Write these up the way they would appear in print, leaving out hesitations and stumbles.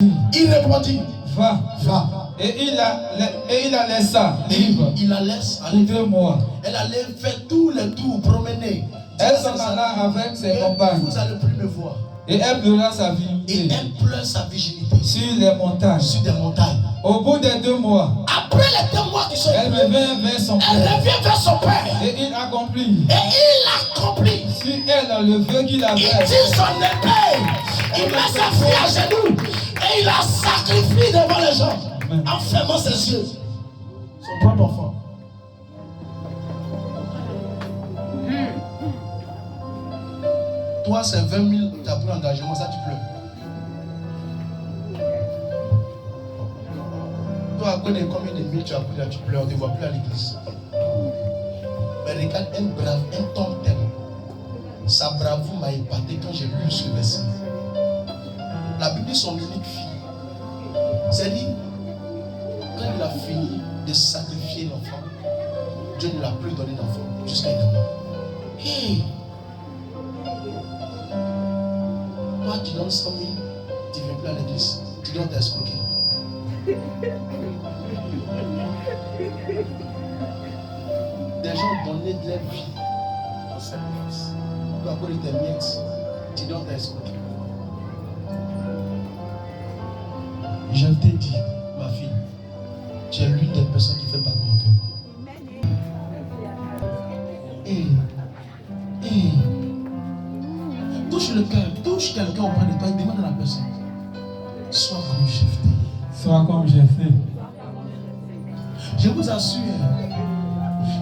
Il répondit, va. Et il la laissa libre. Il la laisse Pour aller. 2 mois. Elle allait faire tous les tours, promener. Elle s'en alla avec ses compagnes. Vous allez plus me voir. Et elle pleura sa Et virginité elle pleure sa virginité sur les montagnes. sur des montagnes. Au bout des 2 mois, Après les 2 mois qui sont elle revint vers son elle père. revient vers son père. Et il accomplit Et il accomplit. sur elle le vœu qu'il Il avait. tire son épée. Il met sa fille à genoux. Et il la sacrifie devant les gens. En fermant ses yeux. Son propre enfant. Toi, c'est 20 000, tu as pris l'engagement, ça tu pleures. Toi, à connaître combien de mille tu as pris là, tu pleures, on ne te voit plus à l'église. Mais regarde, un temps tel. Sa bravoure m'a épaté quand j'ai lu ce verset. La Bible dit son unique fille. C'est dit, quand il a fini de sacrifier l'enfant, Dieu ne l'a plus donné d'enfant jusqu'à il est mort. Hey! Toi, tu donnes 100 000, tu ne viens plus à l'église, tu dois t'escroquer. Des gens donnaient de leur vie en sacrifice. Toi, à cause de tes miettes, tu dois t'escroquer. Je t'ai dit, ma fille, tu es l'une des personnes qui fait battre mon cœur. Touche le cœur, touche quelqu'un auprès de toi et demande à la personne. Sois comme Jephthé. Sois comme Jephthé. Je vous assure,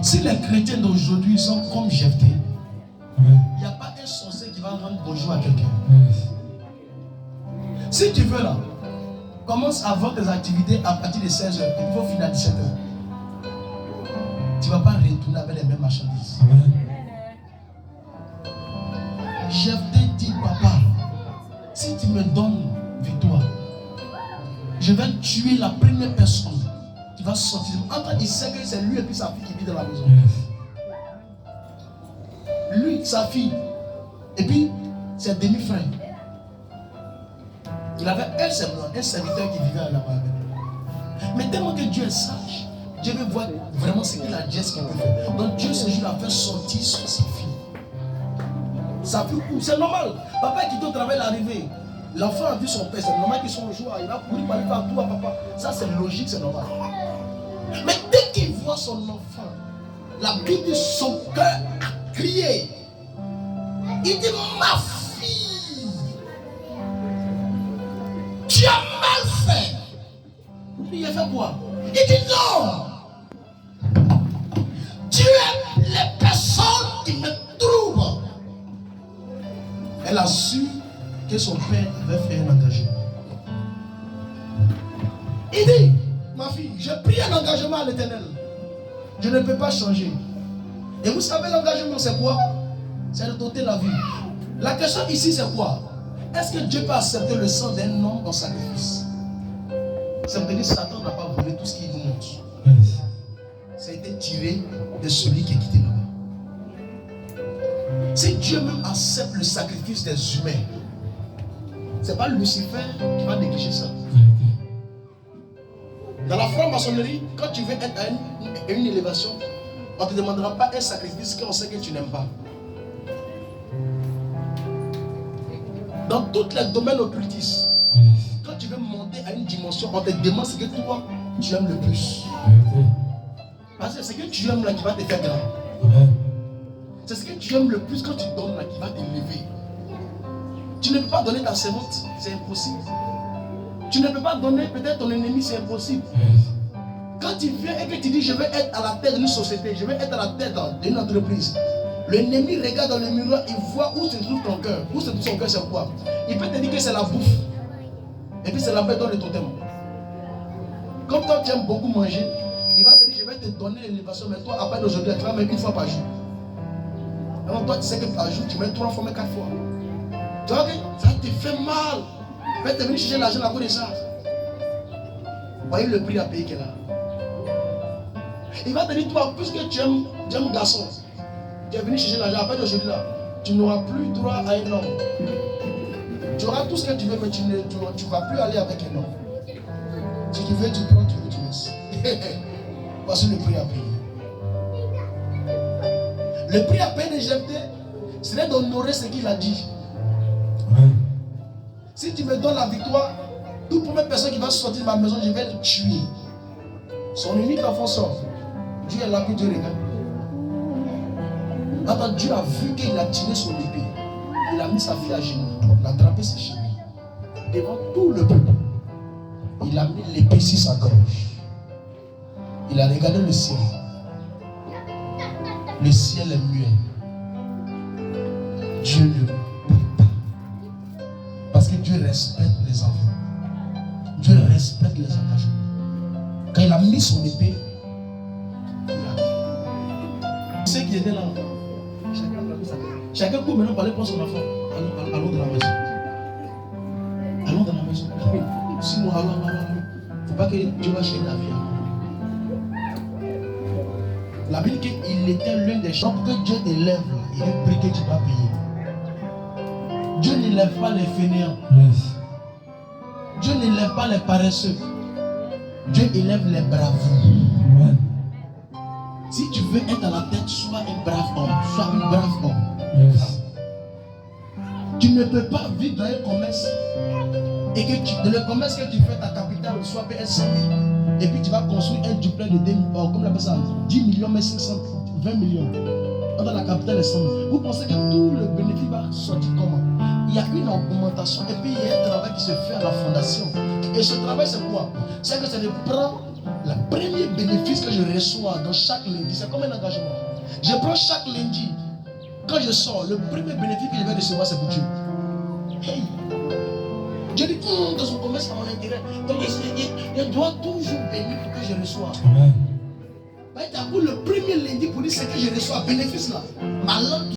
si les chrétiens d'aujourd'hui sont comme Jephthé, il n'y a pas un sorcier qui va rendre bonjour à quelqu'un. Si tu veux là, commence avant tes activités à partir de 16h et il faut finir à 17h. Tu ne vas pas retourner avec les mêmes marchandises. Amen. Jephthé dit, papa, si tu me donnes victoire, je vais tuer la première personne qui va sortir. Entre il sait que c'est lui et puis sa fille qui vit dans la maison. Lui, sa fille, et puis ses demi-frères. Il avait un serviteur qui vivait là-bas. Mais tellement que Dieu est sage, Dieu veut voir vraiment ce qu'il a dit, ce qu'il peut faire. Donc Dieu ce jour-là fait sortir sur sa fille. Sa fille, c'est normal. Papa qui au travail l'arrivée. L'enfant a vu son père, c'est normal qu'il soit au jour. Il a couru par faire tout à papa. Ça c'est logique, c'est normal. Mais dès qu'il voit son enfant, la Bible dit son cœur a crié. Il dit, ma fille, tu as mal fait. Il a fait quoi? Il dit non. Tu es les personnes qui me trouvent. Elle a su que son père avait fait un engagement. Il dit, ma fille, j'ai pris un engagement à l'Éternel. Je ne peux pas changer. Et vous savez l'engagement c'est quoi? C'est de doter la vie. La question ici c'est quoi? Est-ce que Dieu peut accepter le sang d'un homme en sacrifice? Ça veut dire que Satan n'a pas volé tout ce qu'il nous montre. Ça a été tiré de celui qui est quitté là-bas. Si Dieu même accepte le sacrifice des humains, c'est pas Lucifer qui va négliger ça. Dans la franc-maçonnerie, quand tu veux être à une élévation, on ne te demandera pas un sacrifice qu'on sait que tu n'aimes pas. Dans tous les domaines occultistes, quand tu veux monter à une dimension, on te demande ce que toi tu aimes le plus. Parce que c'est ce que tu aimes là qui va te faire grand. C'est ce que tu aimes le plus quand tu donnes là qui va t'élever. Tu ne peux pas donner ta servante, c'est impossible. Tu ne peux pas donner peut-être ton ennemi, c'est impossible. Quand tu viens et que tu dis je vais être à la tête d'une société, je vais être à la tête d'une entreprise, l'ennemi regarde dans le miroir, il voit où se trouve ton cœur. Où se trouve son cœur, c'est quoi? Il peut te dire que c'est la bouffe. Et puis c'est la paix dans le totem. Comme toi tu aimes beaucoup manger, il va te dire je vais te donner l'élévation, mais toi à part d'aujourd'hui, tu vas mettre une fois par jour. Alors toi tu sais que par jour tu mets 3 fois, mais 4 fois. Tu vois que ça te fait mal. Tu vas te venir chercher l'argent à cause de ça. Voyez le prix à payer qu'elle a. Il va te dire toi, puisque tu aimes garçon, tu es venu chercher l'argent, à part d'aujourd'hui là, tu n'auras plus droit à un homme. Tu auras tout ce que tu veux, mais tu ne vas plus aller avec un homme. Si tu veux, tu prends, tu veux, tu laisses. Voici le prix à payer. Le prix à payer de Jephthé, c'est d'honorer ce qu'il a dit. Si tu me donnes la victoire, toute première personne qui va sortir de ma maison, je vais le tuer. Son unique enfant sort. Dieu est là pour Dieu regarde. Attends, Dieu a vu qu'il a tiré son épée. Il a mis sa fille à genoux. Il a attrapé ses chevilles. Devant tout le peuple. Il a mis l'épée sur sa gorge. Il a regardé le ciel. Le ciel est muet. Dieu ne peut pas. Parce que Dieu respecte les enfants. Dieu respecte les engagements. Quand il a mis son épée, il a dit. Ceux qui étaient là, chacun peut maintenant parler pour son enfant. Allons dans la maison. Allons dans la maison. Sinon, allons. Il ne faut pas que Dieu va changer la vie. La Bible dit qu'il était l'un des gens que Dieu élève. Il est prix que tu vas payer. Dieu n'élève pas les fainéants. Dieu n'élève pas les paresseux. Dieu élève les bravos. Si tu veux être à la tête, sois un brave homme. Sois un brave homme. Tu ne peux pas vivre dans un commerce et que dans le commerce que tu fais, ta capitale soit payée 100 000. Et puis tu vas construire un duplex de 10 millions, mais 520 millions. Dans la capitale est 100 000. Vous pensez que tout le bénéfice va sortir comment? Il y a une augmentation et puis il y a un travail qui se fait à la fondation. Et ce travail c'est quoi? C'est que ça de prendre le premier bénéfice que je reçois dans chaque lundi. C'est comme un engagement. Je prends chaque lundi. Quand je sors, le premier bénéfice que je vais recevoir c'est pour Dieu. Hey. Dieu dit, dans son commerce, à mon intérêt. Donc il doit toujours bénir pour que je reçois. Amen. Le premier lundi pour dire ce que je reçois, bénéfice là. Ma langue